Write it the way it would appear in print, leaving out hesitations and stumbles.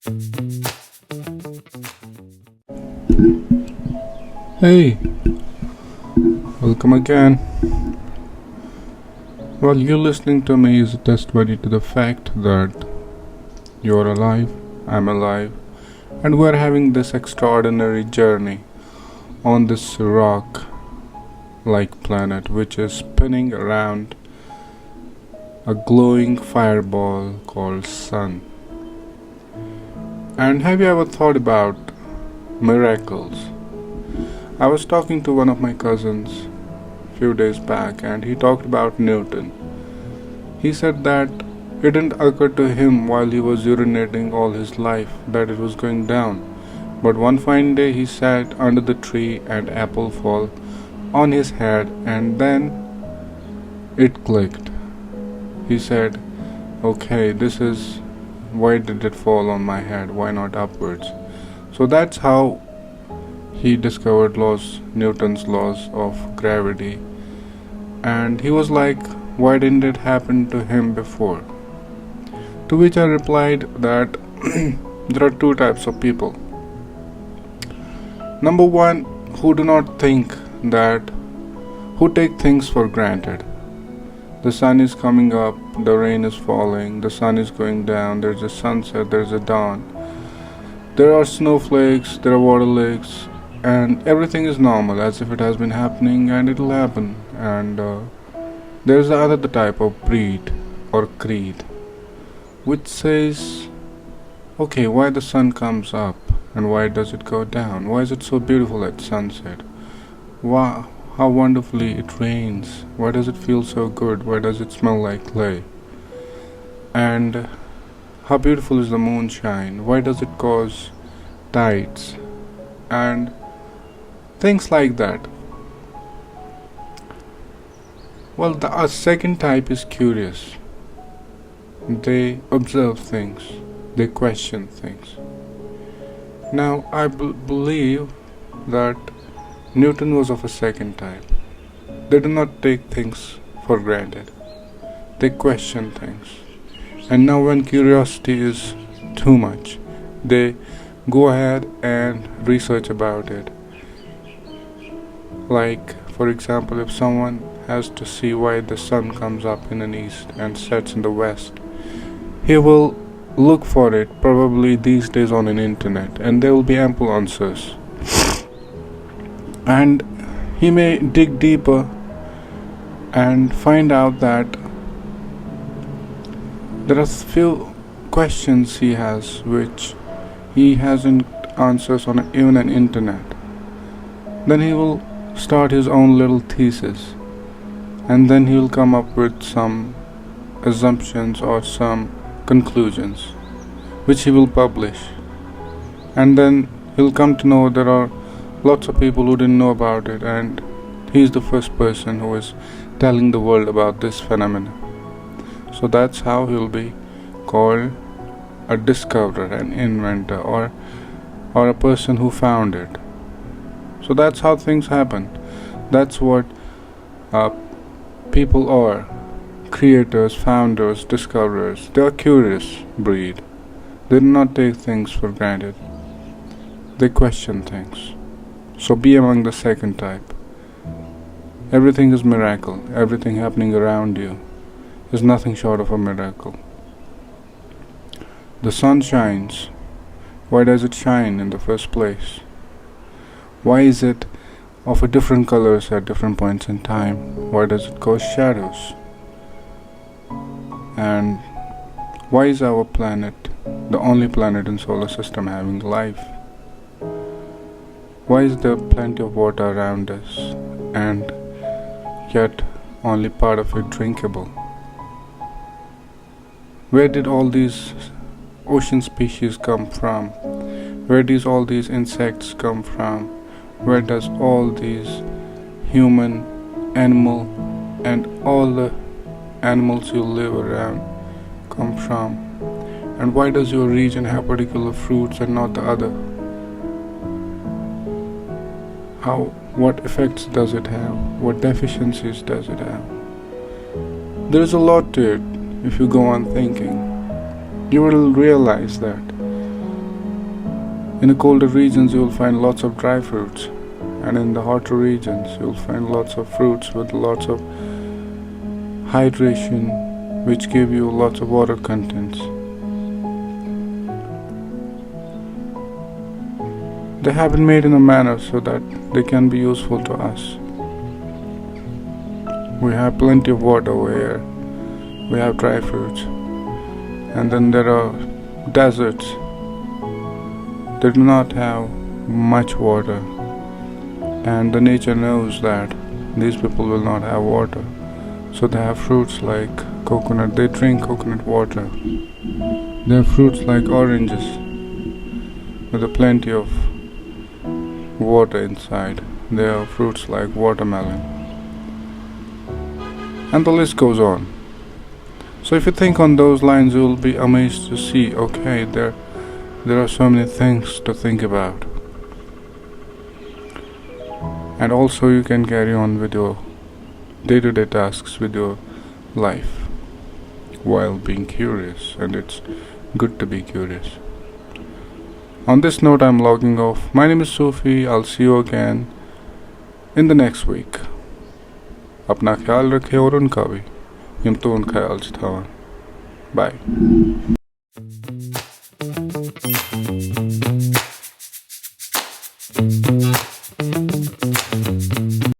Hey, welcome again. Well, you listening to me is a testimony to the fact that you're alive, I'm alive, and we're having this extraordinary journey on this rock like planet which is spinning around a glowing fireball called Sun. And have you ever thought about miracles? I was talking to one of my cousins a few days back and he talked about Newton. He said that it didn't occur to him while he was urinating all his life that it was going down. But one fine day he sat under the tree and apple fall on his head and then it clicked. He said, okay, why did it fall on my head? Why not upwards? So that's how he discovered Newton's laws of gravity, and he was like, why didn't it happen to him before? To which I replied that there are two types of people. Number one, who take things for granted. The sun is coming up, the rain is falling, the sun is going down, there's a sunset, there's a dawn. There are snowflakes, there are water lakes, and everything is normal as if it has been happening and it'll happen. And there's the other type of breed or creed which says, okay, why the sun comes up and why does it go down? Why is it so beautiful at sunset? Wow, how wonderfully it rains. Why does it feel so good? Why does it smell like clay? And how beautiful is the moonshine? Why does it cause tides? And things like that. Well, the second type is curious. They observe things. They question things. Now, I believe that Newton was of a second type. They do not take things for granted. They question things. And now when curiosity is too much, they go ahead and research about it. Like, for example, if someone has to see why the sun comes up in the east and sets in the west, he will look for it probably these days on an internet, and there will be ample answers. And he may dig deeper and find out that there are few questions he has which he hasn't answers on even an internet. Then he will start his own little thesis, and then he will come up with some assumptions or some conclusions which he will publish. And then he'll come to know there are lots of people who didn't know about it, and he's the first person who is telling the world about this phenomenon. So that's how he'll be called a discoverer, an inventor, or a person who found it. So that's how things happen. That's what people are. Creators, founders, discoverers. They are curious breed. They do not take things for granted. They question things. So be among the second type. Everything is miracle. Everything happening around you is nothing short of a miracle. The sun shines. Why does it shine in the first place? Why is it of a different colors at different points in time? Why does it cause shadows? And why is our planet the only planet in solar system having life? Why is there plenty of water around us and yet only part of it drinkable? Where did all these ocean species come from? Where does all these insects come from? Where does all these human, animal, and all the animals you live around come from? And why does your region have particular fruits and not the other? What effects does it have? What deficiencies does it have? There is a lot to it if you go on thinking. You will realize that In the colder regions you will find lots of dry fruits, and in the hotter regions you will find lots of fruits with lots of hydration, which give you lots of water contents. They have been made in a manner so that they can be useful to us. We have plenty of water over here. We have dry fruits, and then there are deserts. They do not have much water, and the nature knows that these people will not have water, so they have fruits like coconut. They drink coconut water. They have fruits like oranges with a plenty of water inside. There are fruits like watermelon, and the list goes on. So if you think on those lines, you will be amazed to see, okay, there are so many things to think about. And also you can carry on with your day-to-day tasks, with your life, while being curious, and it's good to be curious. On this note, I'm logging off. My name is Sophie. I'll see you again in the next week. अपना ख्याल रखें और उनका भी, यम तो उन ख्याल से था. Bye.